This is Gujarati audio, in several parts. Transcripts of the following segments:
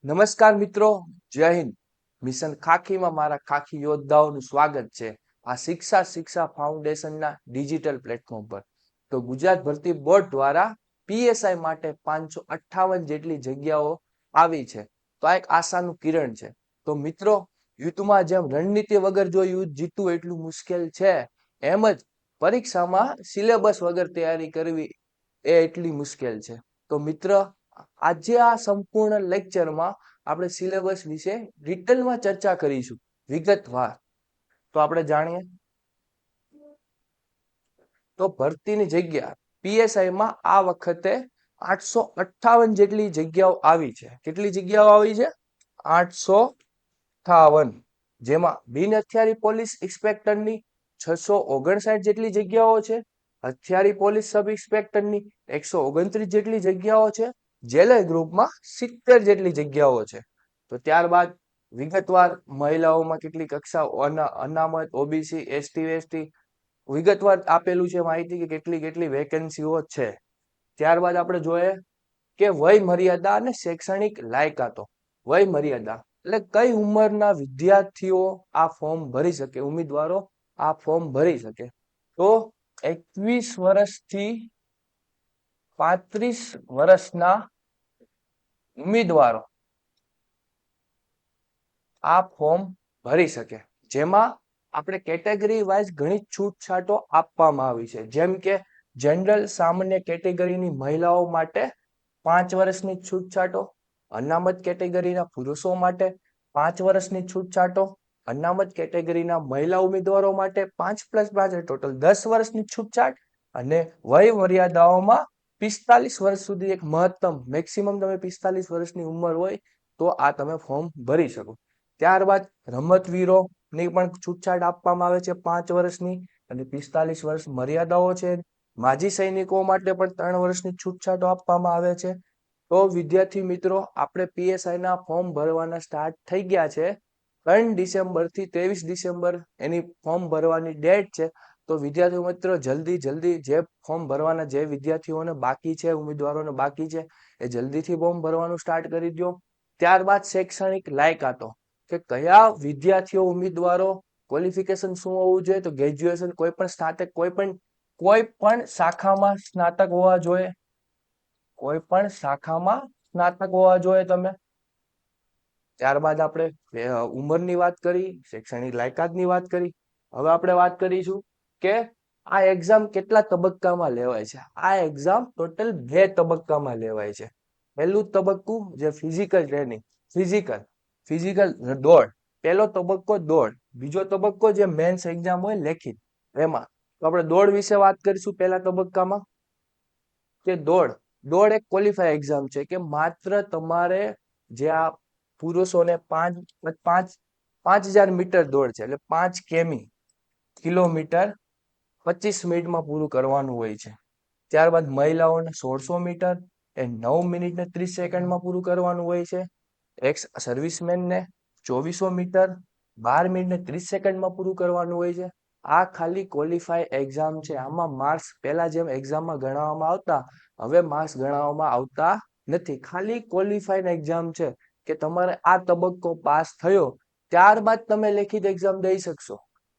નમસ્કાર મિત્રો, જય હિન્દ. મિશન ખાખીમાં મારા ખાખી યોદ્ધાઓનું સ્વાગત છે આ શિક્ષા ફાઉન્ડેશનના ડિજિટલ પ્લેટફોર્મ પર. તો ગુજરાત ભરતી બોર્ડ દ્વારા પીએસઆઈ માટે 558 જેટલી જગ્યાઓ આવી છે. તો આ એક આશાનું કિરણ છે. તો મિત્રો, યુદ્ધમાં જેમ રણનીતિ વગર જો યુદ્ધ જીતવું એટલું મુશ્કેલ છે, એમ જ પરીક્ષામાં સિલેબસ વગર તૈયારી કરવી એ એટલી મુશ્કેલ છે. તો મિત્ર, આજે આ સંપૂર્ણ લેક્ચરમાં આપણે સિલેબસ વિશે ડિટેલમાં ચર્ચા કરીશું, વિગતવાર. તો આપણે જાણીએ તો ભરતીની જગ્યા પીએસઆઈ માં આ વખતે 858 જેટલી જગ્યાઓ આવી છે. કેટલી જગ્યાઓ આવી છે? 858. જેમાં બિન હથિયારી પોલીસ ઇન્સ્પેક્ટરની 659 જેટલી જગ્યાઓ છે. હથિયારી પોલીસ સબ ઇન્સ્પેક્ટરની 129 જેટલી જગ્યાઓ છે. જેલર ગ્રુપમાં 70 જેટલી જગ્યાઓ છે. તો ત્યારબાદ વિગતવાર મહિલાઓમાં કેટલી કક્ષાઓ, અનામત, ઓબીસી, એસટી વેસટી વિગતવાર આપેલું છે માહિતી કે કેટલી કેટલી વેકેન્સીઓ છે. ત્યારબાદ આપણે જોઈએ કે વય મર્યાદા અને શૈક્ષણિક લાયકાતો. વય મર્યાદા એટલે કઈ ઉંમરના વિદ્યાર્થીઓ આ ફોર્મ ભરી શકે, ઉમેદવારો આ ફોર્મ ભરી શકે. તો 21 વર્ષથી 35 વર્ષના ઉમેદવારો આ ફોર્મ ભરી શકે. જેમાં આપણે કેટેગરી વાઇઝ ઘણી છૂટછાટો આપવામાં આવી છે. જેમ કે જનરલ સામાન્ય કેટેગરીની મહિલાઓ માટે 5 વર્ષની છૂટછાટો, અનામત કેટેગરીના પુરુષો માટે 5 વર્ષની છૂટછાટો, અનામત કેટેગરીના મહિલા ઉમેદવારો માટે 5+5 ટોટલ 10 વર્ષની છૂટછાટ, અને વય મર્યાદાઓમાં 45 વર્ષ સુધી એક મહત્તમ મેક્સિમમ તમે 45 વર્ષની ઉંમર હોય તો આ તમે ફોર્મ ભરી શકો. ત્યારબાદ રમતવીરોની પણ છૂટછાટ આપવામાં આવે છે 5 વર્ષની, અને 45 વર્ષ મર્યાદાઓ છે. માજી સૈનિકો માટે પણ 3 વર્ષની છૂટછાટો આપવામાં આવે છે. તો વિદ્યાર્થી મિત્રો, આપણે પીએસઆઈ ના ફોર્મ ભરવાના સ્ટાર્ટ થઈ ગયા છે. 3 ડિસેમ્બર થી 23 ડિસેમ્બર એની ફોર્મ ભરવાની ડેટ છે. તો વિદ્યાર્થી મિત્રો, જલ્દી જે ફોર્મ ભરવાના, જે વિદ્યાર્થીઓને બાકી છે, ઉમેદવારોને બાકી છે, એ જલ્દીથી ફોર્મ ભરવાનું સ્ટાર્ટ કરી દો. ત્યારબાદ શૈક્ષણિક લાયકાતો કે કયા વિદ્યાર્થીઓ, ઉમેદવારો ક્વોલિફિકેશન શું હોવું જોઈએ? તો ગ્રેજ્યુએશન, કોઈ પણ સ્નાતક, કોઈ પણ શાખામાં સ્નાતક હોવા જોઈએ. કોઈ પણ શાખામાં સ્નાતક હોવા જોઈએ તમે. ત્યારબાદ આપણે ઉંમરની વાત કરી, શૈક્ષણિક લાયકાતની વાત કરી. હવે આપણે વાત કરીશું કે આ એક્ઝામ કેટલા તબક્કામાં લેવાય છે. આ એક્ઝામ ટોટલ 2 તબક્કામાં લેવાય છે. પહેલું તબક્કું જે ફિઝિકલ ટ્રેનિંગ, ફિઝિકલ દોડ. પહેલો તબક્કો દોડ. બીજો તબક્કો જે મેન્સ એક્ઝામ હોય લેખિત, એમાં. તો આપણે દોડ વિશે વાત કરીશું પહેલા તબક્કામાં. કે દોડ એક ક્વોલિફાય એક્ઝામ છે કે માત્ર તમારે જે આ પુરુષોને 5000 મીટર દોડ છે, એટલે 5 કિમી કિલોમીટર 25 મિનિટમાં પૂરું કરવાનું હોય છે. ત્યારબાદ મહિલાઓને 1600 મીટર એ 9 મિનિટ ને 30 સેકન્ડમાં પૂરું કરવાનું હોય છે. એક્સ સર્વિસમેનને 2400 મીટર 12 મિનિટ ને 30 સેકન્ડમાં પૂરું કરવાનું હોય છે. આ ખાલી ક્વોલિફાય એક્ઝામ છે. આમાં માર્ક્સ પહેલા જેમ એક્ઝામમાં ગણવામાં આવતા, હવે માર્ક્સ ગણવામાં આવતા નથી. ખાલી ક્વોલિફાઈડ એક્ઝામ છે કે તમારે આ તબક્કો પાસ થયો ત્યારબાદ તમે લેખિત એક્ઝામ દઈ શકશો.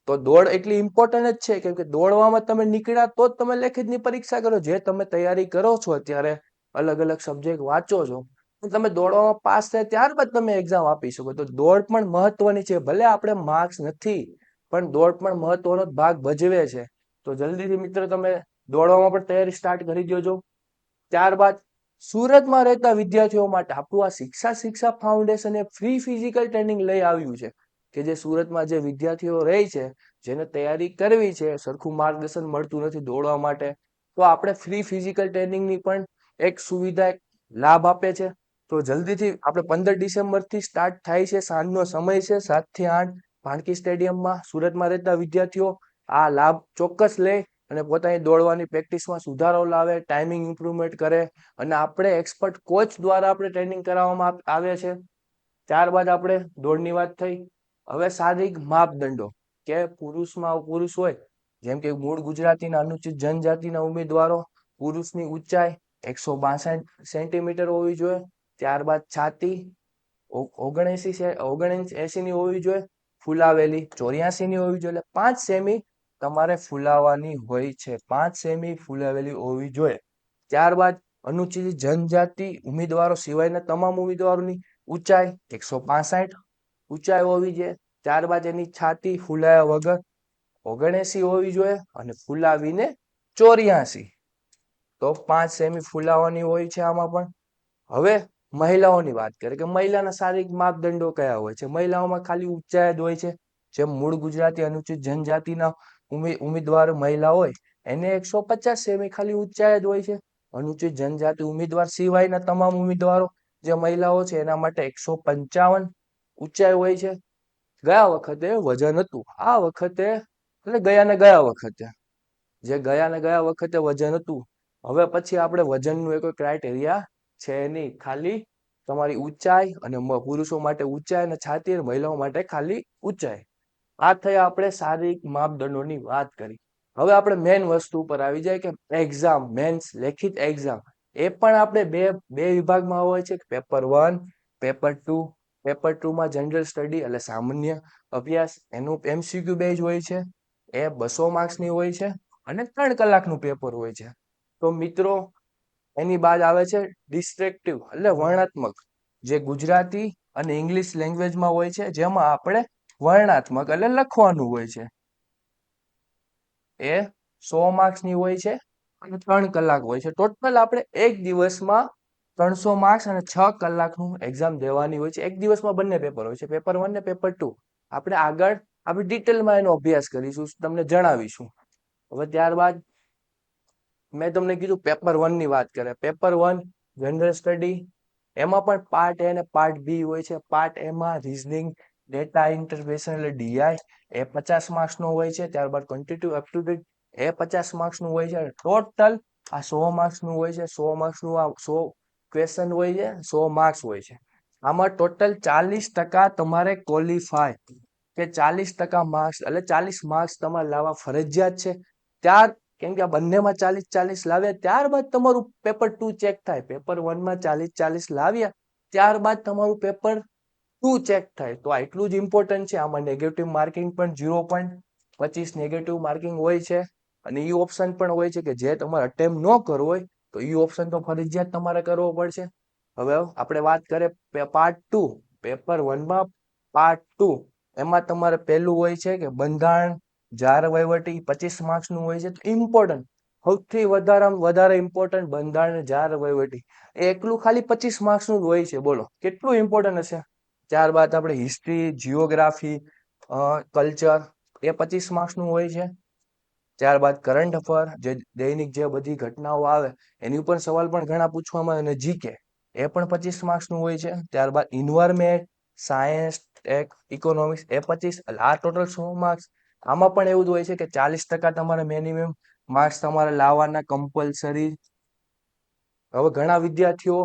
તો દોડ એટલી ઇમ્પોર્ટન્ટ જ છે, કેમ કે દોડવામાં તમે નીકળ્યા તો જ તમે લેખિતની પરીક્ષા કરો. જે તમે તૈયારી કરો છો અત્યારે, અલગ અલગ સબ્જેક્ટ વાંચો છો, તમે દોડવામાં પાસ થાય ત્યારબાદ તમે એક્ઝામ આપી શકો. તો દોડ પણ મહત્વની છે. ભલે આપણે માર્ક્સ નથી, પણ દોડ પણ મહત્વનો ભાગ ભજવે છે. તો જલ્દીથી મિત્રો તમે દોડવામાં પણ તૈયારી સ્ટાર્ટ કરી દેજો. ત્યારબાદ સુરતમાં રહેતા વિદ્યાર્થીઓ માટે આપણું આ શિક્ષા ફાઉન્ડેશન એ ફ્રી ફિઝિકલ ટ્રેનિંગ લઈ આવ્યું છે. કે જે સુરતમાં જે વિદ્યાર્થીઓ રહે છે, જેને તૈયારી કરવી છે, સરખું માર્ગદર્શન મળતું નથી દોડવા માટે, તો આપણે ફ્રી ફિઝિકલ ટ્રેનિંગની પણ એક સુવિધા, એક લાભ આપે છે. તો જલ્દીથી આપણે 15 ડિસેમ્બરથી સ્ટાર્ટ થાય છે. સાંજનો સમય છે 7 થી 8 ભાણકી સ્ટેડિયમમાં. સુરતમાં રહેતા વિદ્યાર્થીઓ આ લાભ ચોક્કસ લે અને પોતાની દોડવાની પ્રેક્ટિસમાં સુધારો લાવે, ટાઈમિંગ ઇમ્પ્રુવમેન્ટ કરે, અને આપણે એક્સપર્ટ કોચ દ્વારા આપણે ટ્રેનિંગ કરાવવામાં આવે છે. ત્યારબાદ આપણે દોડની વાત થઈ. હવે શારીરિક માપદંડો કે પુરુષ હોય, જેમ કે મૂળ ગુજરાતીના અનુસૂચિત જનજાતિના ઉમેદવારો, પુરુષની ઊંચાઈ 162 સેન્ટીમીટર હોવી જોઈએ. ત્યારબાદ છાતી ઓગણએસી ની હોવી જોઈએ ફૂલાવેલી, 84 ની હોવી જોઈએ, એટલે 5 સેમી તમારે ફૂલાવાની હોય છે, 5 સેમી ફૂલાવેલી હોવી જોઈએ. ત્યારબાદ અનુસૂચિત જનજાતિ ઉમેદવારો સિવાયના તમામ ઉમેદવારોની ઊંચાઈ 165 ઊંચાઈ હોવી જોઈએ. ત્યારબાદ એની છાતી ફૂલાયા વગર 79 હોવી જોઈએ અને ફૂલાવીને 84. તો 5 સેમી ફૂલાવાની હોય છે આમાં પણ. હવે મહિલાઓની વાત કરીએ કે મહિલાના શારીરિક માપદંડો કયા હોય છે. મહિલાઓમાં ખાલી ઊંચાઈ જ હોય છે. જેમ મૂળ ગુજરાતી અનુસૂચિત જનજાતિના ઉમેદવાર મહિલા હોય એને 150 સેમી ખાલી ઊંચાઈ જ હોય છે. અનુસૂચિત જનજાતિ ઉમેદવાર સિવાયના તમામ ઉમેદવારો જે મહિલાઓ છે એના માટે 155 ઊંચાઈ હોય છે. ગયા વખતે વજન હતું, આ વખતે એટલે ગયા વખતે જે ગયા વખતે વજન હતું, હવે પછી આપણે વજનનું કોઈ ક્રાઇટેરિયા છે નહીં, ખાલી તમારી ઊંચાઈ અને પુરુષો માટે ઊંચાઈ અને છાતી, મહિલાઓ માટે ખાલી ઊંચાઈ. આ થઈ આપણે શારીરિક માપદંડોની વાત કરી. હવે આપણે મેન વસ્તુ ઉપર આવી જાય કે એક્ઝામ, મેન્સ લેખિત એક્ઝામ, એ પણ આપણે બે વિભાગમાં હોય છે, પેપર 1, પેપર 2. પેપર 2 માં જનરલ સ્ટડી એટલે સામાન્ય અભ્યાસ, એનું MCQ બેઝ હોય છે, એ 200 માર્ક્સની હોય છે અને 3 કલાકનું પેપર હોય છે. તો મિત્રો એની બાદ આવે છે ડિસ્ટ્રક્ટિવ એટલે વર્ણનાત્મક, જે ગુજરાતી અને ઇંગ્લિશ લેંગ્વેજમાં હોય છે, જેમાં આપણે વર્ણનાત્મક એટલે લખવાનું હોય છે. એ 100 માર્ક્સની હોય છે અને 3 કલાક હોય છે. ટોટલ આપણે એક દિવસમાં 300 માર્ક્સ અને 6 કલાકનું એક્ઝામ દેવાની હોય છે. એક દિવસમાં બંને પેપર હોય છે, પેપર 1 ને પેપર 2. આપણે આગળ આપણે ડિટેલમાં એનો અભ્યાસ કરીશું, તમને જણાવીશું. હવે ત્યારબાદ મેં તમને કીધું પેપર 1 ની વાત કરે. પેપર 1 જનરલ સ્ટડી, એમાં પણ પાર્ટ એ અને પાર્ટ બી હોય છે. પાર્ટ એમાં રીઝનિંગ, ડેટા ઇન્ટરપ્રિટેશન એટલે DI, એ 50 માર્ક્સનો હોય છે. ત્યારબાદ ક્વોન્ટિટેટિવ એપ્ટિટ્યુડ, એ 50 માર્ક્સનું હોય છે. ટોટલ આ 100 માર્ક્સનું હોય છે. 100 માર્ક્સનું આ 100 ક્વેશ્ચન હોય છે, 100 માર્ક્સ હોય છે. આમાં ટોટલ 40% તમારે ક્વોલિફાય કે 40% માર્ક્સ એટલે 40 માર્ક્સ તમારે લાવવા ફરજિયાત છે. કેમ કે આ બંનેમાં 40 લાવ્યા ત્યારબાદ તમારું પેપર 2 ચેક થાય. પેપર 1 માં 40 લાવ્યા ત્યારબાદ તમારું પેપર 2 ચેક થાય. તો આટલું જ ઇમ્પોર્ટન્ટ છે. આમાં નેગેટિવ માર્કિંગ પણ 0.25 નેગેટિવ માર્કિંગ હોય છે અને ઈ ઓપ્શન પણ હોય છે કે જે તમારે અટેમ્પ ન કરવો હોય તો ઈ ઓપ્શન તો ફરજિયાત તમારે કરવો પડશે. હવે આપણે વાત કરીએ પાર્ટ 2. પેપર 1 માં પાર્ટ 2, એમાં તમારે પહેલું હોય છે કે બંધારણ, જાહેર વહીવટી, 25 માર્ક્સનું હોય છે. તો ઇમ્પોર્ટન્ટ, સૌથી વધારે ઇમ્પોર્ટન્ટ બંધારણ, જાહેર વહીવટી, એ એકલું ખાલી 25 માર્ક્સનું જ હોય છે. બોલો કેટલું ઇમ્પોર્ટન્ટ હશે. ત્યારબાદ આપણે હિસ્ટ્રી, જીઓગ્રાફી, કલ્ચર, એ 25 માર્ક્સનું હોય છે. ત્યારબાદ કરંટ અફેર, જે દૈનિક જે બધી ઘટનાઓ આવે એની ઉપર સવાલ પણ ઘણા પૂછવામાં આવે, અને જીકે, એ પણ 25 માર્ક્સનું હોય છે. ત્યારબાદ ઇન્વાયરમેન્ટ, સાયન્સ, ટેક, ઇકોનોમિક્સ, એ 25, એટલે આ ટોટલ 100 માર્ક્સ. આમાં પણ એવું જ હોય છે કે 40% તમારે મિનિમમ માર્ક્સ તમારે લાવવાના કમ્પલસરી. હવે ઘણા વિદ્યાર્થીઓ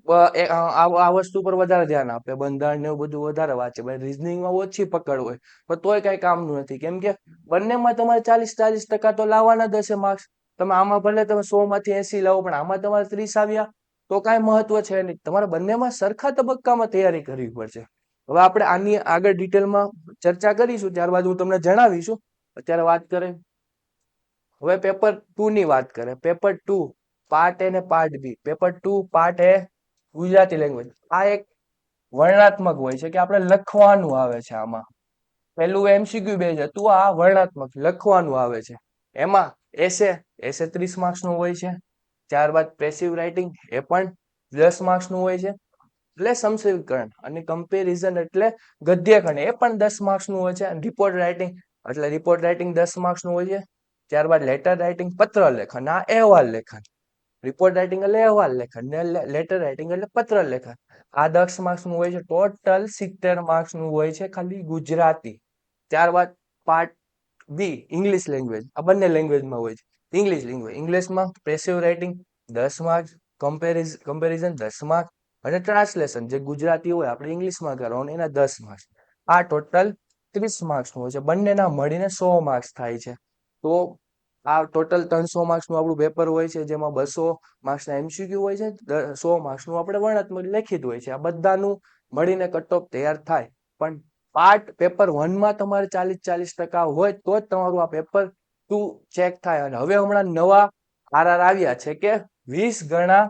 આ વસ્તુ પર વધારે ધ્યાન આપે, બંધારણ ને એવું બધું વધારે વાંચે, રીઝનિંગમાં ઓછી પકડ હોય, પણ તોય કઈ કામનું નથી. કેમ કે બંનેમાં તમારે 40% તો લાવવાના જ હશે માર્ક્સ. તમે આમાં ભલે તમે 100 માંથી 80 લાવો, પણ આમાં તમારે 30 આવ્યા તો કાંઈ મહત્વ છે નહીં. તમારે બંનેમાં સરખા તબક્કામાં તૈયારી કરવી પડશે. હવે આપણે આની આગળ ડિટેલમાં ચર્ચા કરીશું, ત્યારબાદ હું તમને જણાવીશું. અત્યારે વાત કરીએ હવે પેપર 2 ની વાત કરે. પેપર 2 પાર્ટ એ ને પાર્ટ બી. પેપર 2 પાર્ટ એ ગુજરાતી લેંગ્વેજ, આ એક વર્ણનાત્મક હોય છે કે આપણે લખવાનું આવે છે. આમાં પહેલું MCQ બેઝ હતું, આ વર્ણનાત્મક લખવાનું આવે છે. એમાં એસે 30 માર્ક્સનું હોય છે. ત્યારબાદ પેસિવ રાઇટિંગ, એ પણ 10 માર્ક્સનું હોય છે. એટલે સમશીકરણ અને કમ્પેરિઝન એટલે ગદ્યખંડ, એ પણ 10 માર્ક્સનું હોય છે. રિપોર્ટ રાઇટિંગ એટલે રિપોર્ટ રાઇટિંગ 10 માર્ક્સનું હોય છે. ત્યારબાદ લેટર રાઇટિંગ, પત્ર લેખન, આ અહેવાલ લેખન. રિપોર્ટ રાઇટિંગ એટલે અહેવાલ લેખન ને લેટર રાઇટિંગ એટલે પત્ર લેખન. આ 10 માર્ક્સનું હોય છે. ટોટલ 70 માર્ક્સનું હોય છે ખાલી ગુજરાતી. ત્યારબાદ પાર્ટ બી ઇંગ્લિશ લેંગ્વેજ, આ બંને લેંગ્વેજમાં હોય છે. ઇંગ્લિશમાં passive writing 10 marks, comparison 10 marks અને ટ્રાન્સલેશન જે ગુજરાતી હોય આપણે ઇંગ્લિશમાં કરવાનું, એના 10 માર્ક્સ. આ ટોટલ 30 માર્ક્સનું હોય છે. બંનેના મળીને 100 માર્ક્સ થાય છે. તો આ ટોટલ 300 માર્ક્સનું આપણું પેપર હોય છે, જેમાં 200 માર્ક્સના MCQ હોય છે, 100 માર્ક્સનું આપણે વર્ણનાત્મક લેખિત હોય છે. આ બધાનું મળીને કટ ઓફ તૈયાર થાય. પણ પાર્ટ પેપર 1 માં તમારે 40% હોય તો જ તમારું આ પેપર 2 ચેક થાય. અને હવે હમણાં નવા આરઆર આવ્યા છે કે 20 ગણા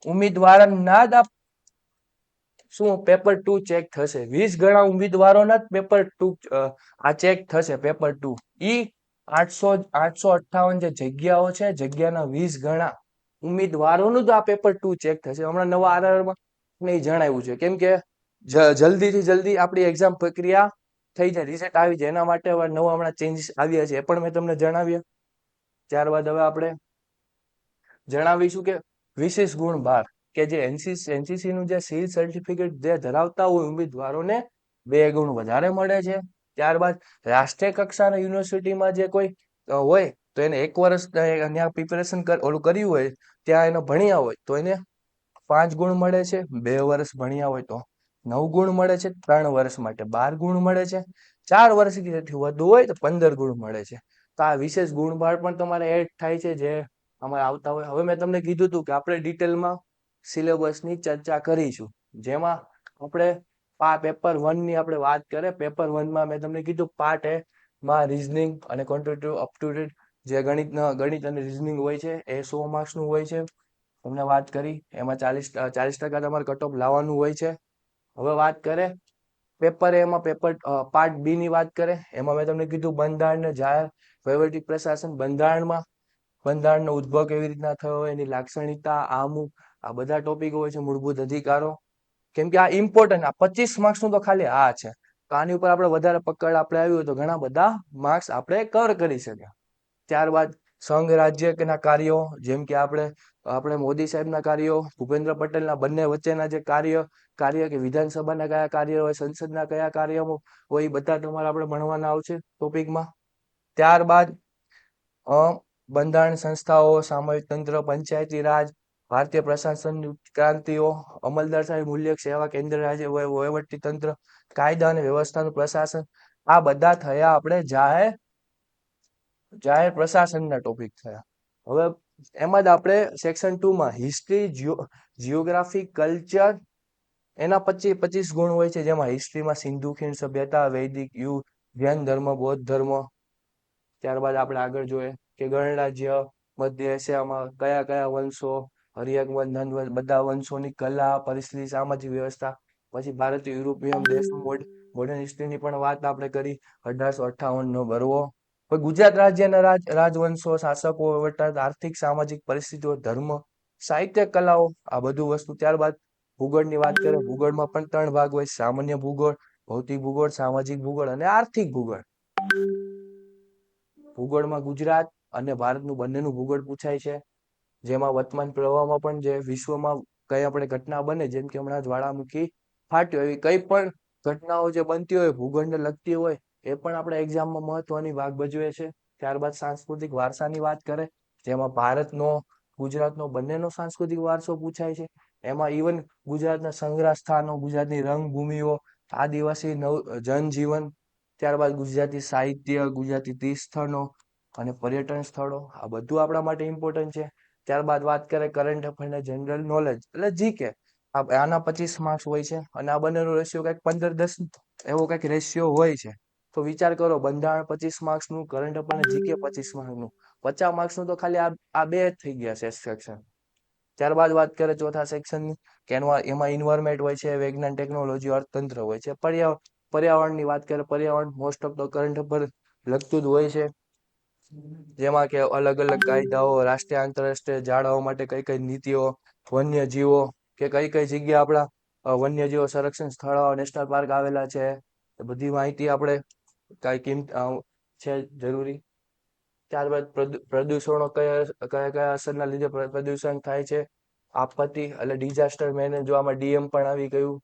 ઉમેદવારોના જ શું પેપર 2 ચેક થશે. 20 ગણા ઉમેદવારોના જ પેપર 2 આ ચેક થશે. પેપર 2 ઈ 858 જે જગ્યાઓ છે, જગ્યાના 20 ગણા ઉમેદવારોનું જ આ પેપર 2 ચેક થશે. હમણાં નવા આરઆરમાં મેં જણાવ્યું છે. કેમ કે જલ્દીથી જલ્દી આપણી એક્ઝામ પ્રક્રિયા થઈ જાય, રિઝલ્ટ આવી જાય, એના માટે હવે નવા હમણાં ચેન્જીસ આવ્યા છે, એ પણ મેં તમને જણાવ્યા. ત્યારબાદ હવે આપણે જણાવીશું કે વિશેષ ગુણ 12 કે જે એનસીસી નું જે સીલ સર્ટિફિકેટ જે ધરાવતા હોય ઉમેદવારોને 2 ગુણ વધારે મળે છે. ત્યારબાદ રાષ્ટ્રીય કક્ષાના યુનિવર્સિટીમાં જે કોઈ હોય તો એને 1 વર્ષ ત્યાં પ્રિપેરેશન ઓલું કર્યું હોય, ત્યાં એને ભણ્યા હોય તો એને 5 ગુણ મળે છે. 2 વર્ષ ભણ્યા હોય તો 9 ગુણ મળે છે. 3 વર્ષ માટે 12 ગુણ મળે છે. 4 વર્ષથી વધુ હોય તો 15 ગુણ મળે છે. તો આ વિશેષ ગુણ બાળ પણ તમારે એડ થાય છે, જે અમારે આવતા હોય. હવે મેં તમને કીધું હતું કે આપણે ડિટેલમાં સિલેબસની ચર્ચા કરીશું, જેમાં આપણે પેપર 1 ની આપણે વાત કરીએ. પેપર 1 માં મેં તમને કીધું પાર્ટ એ માં રીઝનિંગ અને ક્વોન્ટિટેટિવ અપટુડેટ જે ગણિત અને રીઝનિંગ હોય છે એ 100 માર્ક્સનું હોય છે. તમને વાત કરી એમાં 40% તમારે કટ ઓફ લાવવાનું હોય છે. હવે વાત કરે પેપર એમાં પાર્ટ બી ની વાત કરે, એમાં મેં તમને કીધું બંધારણ ને જાહેર વહીવટી પ્રશાસન. બંધારણનો ઉદ્ભવ કેવી રીતના થયો, એની લાક્ષણિકતા, આ બધા ટોપિકો હોય છે. મૂળભૂત અધિકારો. કેમ કે આ ઇમ્પોર્ટન્ટ, આ 25 માર્ક્સનું તો ખાલી આ છે. તો આની ઉપર આપણે વધારે પકડ આપણે આવ્યું હોય તો ઘણા બધા માર્ક્સ આપણે કવર કરી શકીએ. ત્યારબાદ સંઘ રાજ્યના કાર્યો, જેમ કે આપણે મોદી સાહેબના કાર્યો, ભૂપેન્દ્ર પટેલના બંને વચ્ચેના જે કાર્ય કે વિધાનસભાના કયા કાર્ય હોય, સંસદના કયા કાર્ય હોય, એ બધા તમારે આપણે ભણવાના આવશે ટોપિકમાં. ત્યારબાદ બંધારણ સંસ્થાઓ, સામયિક તંત્ર, પંચાયતી રાજ, ભારતીય પ્રશાસન ક્રાંતિઓ, અમલદારશાહી, મૂલ્ય સેવા, કેન્દ્ર રાજ્ય વહીવટી તંત્ર, કાયદા અને વ્યવસ્થાનું પ્રશાસન. આ બધા થયા આપણે જાહેર પ્રશાસનના ટોપિક થયા. હવે એમાં જ આપણે સેક્શન 2 માં હિસ્ટ્રી, જીઓગ્રાફી, કલ્ચર, એના 25 ગુણ હોય છે, જેમાં હિસ્ટ્રીમાં સિંધુ ખીણ સભ્યતા, વૈદિક યુગ, જૈન ધર્મ, બૌદ્ધ ધર્મ. ત્યારબાદ આપણે આગળ જોઈએ કે ગણરાજ્ય, મધ્ય એશિયામાં કયા કયા વંશો, હર્યક વંશ, નંદ વંશ, બધા વંશોની કલા, પરિસ્થિતિ, સામાજિક વ્યવસ્થા. પછી ભારતીય યુરોપિયન દેશનું મોડર્ન હિસ્ટ્રીની પણ વાત આપણે કરી. 1858 નો ગરવો. ગુજરાત રાજ્યના રાજવંશો, શાસકો, આર્થિક સામાજિક પરિસ્થિતિઓ, ધર્મ, સાહિત્ય, કલાઓ, આ બધું વસ્તુ. ત્યારબાદ ભૂગોળની વાત કરીએ. ભૂગોળમાં પણ 3 ભાગ હોય: સામાન્ય ભૂગોળ, ભૌતિક ભૂગોળ, સામાજિક ભૂગોળ અને આર્થિક ભૂગોળ. ભૂગોળમાં ગુજરાત અને ભારતનું બંનેનું ભૂગોળ પૂછાય છે, જેમાં વર્તમાન પ્રવાહમાં પણ જે વિશ્વમાં કઈ આપણે ઘટના બને, જેમ કે હમણાં જ્વાળામુખી ફાટ્યો, એવી કઈ પણ ઘટનાઓ જે બનતી હોય, ભૂગોળને લગતી હોય, એ પણ આપણે એક્ઝામમાં મહત્વની ભાગ ભજવે છે. ત્યારબાદ સાંસ્કૃતિક વારસાની વાત કરે, જેમાં ભારતનો, ગુજરાતનો બંનેનો સાંસ્કૃતિક વારસો પૂછાય છે. એમાં ઇવન ગુજરાતના સંગ્રહ સ્થાનો, ગુજરાતની રંગભૂમિઓ, આદિવાસી જનજીવન. ત્યારબાદ ગુજરાતી સાહિત્ય, ગુજરાતી તીર્થ સ્થળો અને પર્યટન સ્થળો, આ બધું આપણા માટે ઇમ્પોર્ટન્ટ છે. ત્યારબાદ વાત કરે કરંટ અફેર ને જનરલ નોલેજ, એટલે જીકે. આના 25 માર્ક્સ હોય છે, અને આ બંનેનો રેશિયો કંઈક 15-10 એવો કંઈક રેશિયો હોય છે. તો વિચાર કરો, બંધારણ 25 માર્ક્સનું, કરંટ અફેર ને જીકે 25 માર્ક્સનું, 50 માર્ક્સનું તો ખાલી આ બે જ થઈ ગયા છે સેક્શન. ત્યારબાદ વાત કરે ચોથા સેક્શનની, કે એમાં એન્વાયરમેન્ટ હોય છે, વિજ્ઞાન, ટેકનોલોજી, અર્થતંત્ર હોય છે. પર્યાવરણની વાત કરીએ, પર્યાવરણ most of the current affair લગતું જ હોય છે, જેમાં કે અલગ અલગ કાયદાઓ, રાષ્ટ્રીય આંતરરાષ્ટ્રીય જાળવવા માટે કઈ કઈ નીતિઓ, વન્યજીવો કે કઈ કઈ જગ્યા આપણા વન્યજીવો સંરક્ષણ સ્થળો, નેશનલ પાર્ક આવેલા છે, એ બધી માહિતી આપણે કઈ છે જરૂરી. ત્યારબાદ પ્રદૂષણો કયા કયા અસરના લીધે પ્રદૂષણ થાય છે, આપત્તિ એટલે ડિઝાસ્ટર મેનેજમેન્ટ, જો આમાં ડીએમ પણ આવી ગયું,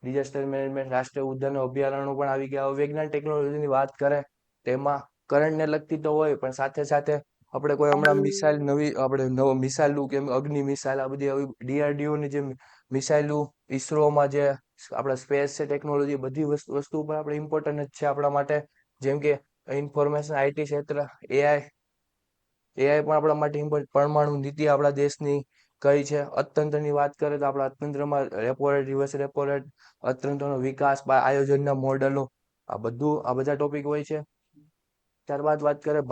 ડિઝાસ્ટર મેનેજમેન્ટ, રાષ્ટ્રીય ઉદ્યાનો, અભયારણ્યો પણ આવી ગયા. વિજ્ઞાન ટેકનોલોજીની વાત કરે, તેમાં કરંટને લગતી તો હોય, પણ સાથે સાથે આપણે કોઈ હમણાં મિસાઇલ નવી, આપણે મિસાઇલું કે અગ્નિ મિસાઇલ, આ બધી આવી ડીઆરડીઓ ની જે મિસાઇલું, ઈસરોમાં જે આપણા સ્પેસ છે, ટેકનોલોજી, બધી વસ્તુ પર આપણે ઇમ્પોર્ટન્ટ જ છે આપણા માટે. જેમ કે ઇન્ફોર્મેશન આઈટી ક્ષેત્ર, એઆઈ પણ આપણા માટે ઇમ્પોર્ટન્ટ. પરમાણુ નીતિ આપણા દેશની, કઈ છે. અર્થતંત્રની વાત કરીએ તો આપણા અર્થતંત્રમાં repo rate, reverse repo rate, અર્થતંત્રનો વિકાસ, આયોજનના મોડલો, આ બધા ટોપિક હોય છે. ત્યારબાદ વાત કરીએ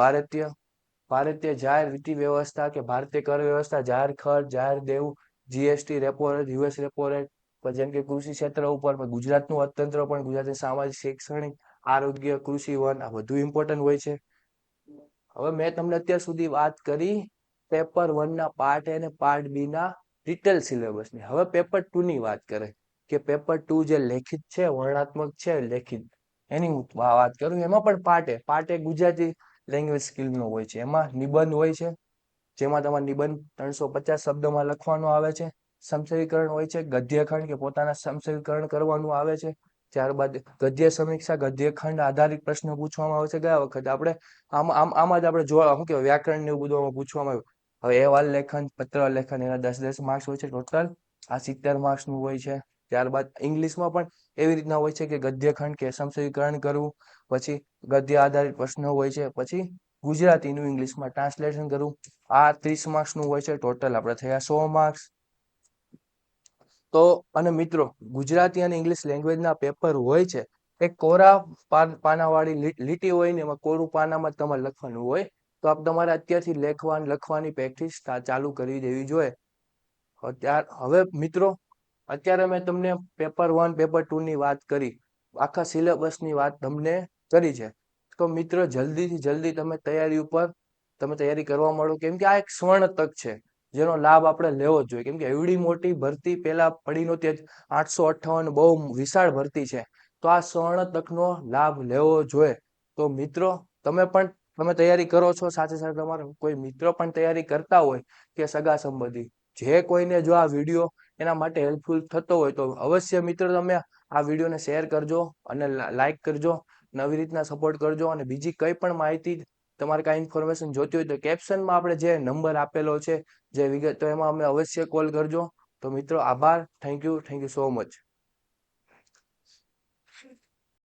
ભારતીય જાહેર વિત્ત વ્યવસ્થા કે ભારતીય કર વ્યવસ્થા, જાહેર ખર્ચ, જાહેર દેવું, GST, repo rate, US repo rate, જેમ કે કૃષિ ક્ષેત્ર ઉપર ગુજરાતનું અર્થતંત્ર પણ ગુજરાતની સામાજિક, શૈક્ષણિક, આરોગ્ય, કૃષિ, વન આ બધું ઇમ્પોર્ટન્ટ હોય છે. હવે મેં તમને અત્યાર સુધી વાત કરી પેપર 1 ના પાર્ટ એ અને પાર્ટ બી ના ડિટેલ સિલેબસની. હવે પેપર 2 ની વાત કરે કે પેપર 2 જે લેખિત છે, વર્ણનાત્મક છે, લેખિત, એની હું વાત કરું. એમાં પણ પાર્ટ એ ગુજરાતી લેંગ્વેજ સ્કિલનો હોય છે. એમાં નિબંધ હોય છે, જેમાં તમારે નિબંધ 350 શબ્દોમાં લખવાનો આવે છે. સમશીકરણ હોય છે, ગદ્યખંડ કે પોતાના સમશીકરણ કરવાનું આવે છે. ત્યારબાદ ગદ્ય સમીક્ષા, ગદ્યખંડ આધારિત પ્રશ્નો પૂછવામાં આવે છે. ગયા વખતે આપણે આમાં જ આપણે જોવા શું કહેવાય, વ્યાકરણ ને એવું બધું પૂછવામાં આવ્યું. હવે અહેવાલ લેખન, પત્ર લેખન, એના 10 માર્ક્સ હોય છે ટોટલ. આ 70 માર્ક્સનું હોય છે. ત્યારબાદ ઇંગ્લિશમાં પણ એવી રીતના હોય છે કે ગદ્યખંડ કે સમશીકરણ કરવું, પછી ગદ્ય આધારિત પ્રશ્નો હોય છે, પછી ગુજરાતીનું ઇંગ્લિશમાં ટ્રાન્સલેશન કરવું. આ 30 માર્ક્સનું હોય છે ટોટલ. આપણે થયા 100 માર્ક્સ. તો અને મિત્રો, ગુજરાતી અને ઇંગ્લિશ લેંગ્વેજના પેપર હોય છે એ કોરા પાનાવાળી લીટી હોય ને, એમાં કોરું પાનામાં તમારે લખવાનું હોય. તો તમારે અત્યારથી લખવાની પ્રેક્ટિસ ચાલુ કરી દેવી જોઈએ. હવે મિત્રો, અત્યારે મેં તમને પેપર 1, પેપર 2 ની વાત કરી, આખા સિલેબસની વાત તમને કરી છે. તો મિત્રો, જલ્દીથી જલ્દી તમે તૈયારી કરવા માંડો, કેમ કે આ એક સ્વર્ણ તક છે જેનો લાભ આપણે લેવો જ જોઈએ. કેમ કે એવડી મોટી ભરતી પેલા પડી નહોતી, 858 બહુ વિશાળ ભરતી છે. તો આ સ્વર્ણ તકનો લાભ લેવો જોઈએ. તો મિત્રો, તમે તૈયારી કરો છો, સાથે સાથે તમારા કોઈ મિત્રો પણ તૈયારી કરતા હોય કે સગા સંબંધી, જે કોઈને જો આ વિડીયો એના માટે હેલ્પફુલ થતો હોય તો અવશ્ય મિત્રો તમે આ વિડીયોને શેર કરજો અને લાઈક કરજો. નવી રીતના સપોર્ટ કરજો. અને બીજી કઈ પણ માહિતી, તમારે કાંઈ ઇન્ફોર્મેશન જોતી હોય તો કેપ્શનમાં આપણે જે નંબર આપેલો છે, જે વિગત, તો એમાં અમને અવશ્ય કોલ કરજો. તો મિત્રો, આભાર. Thank you so much.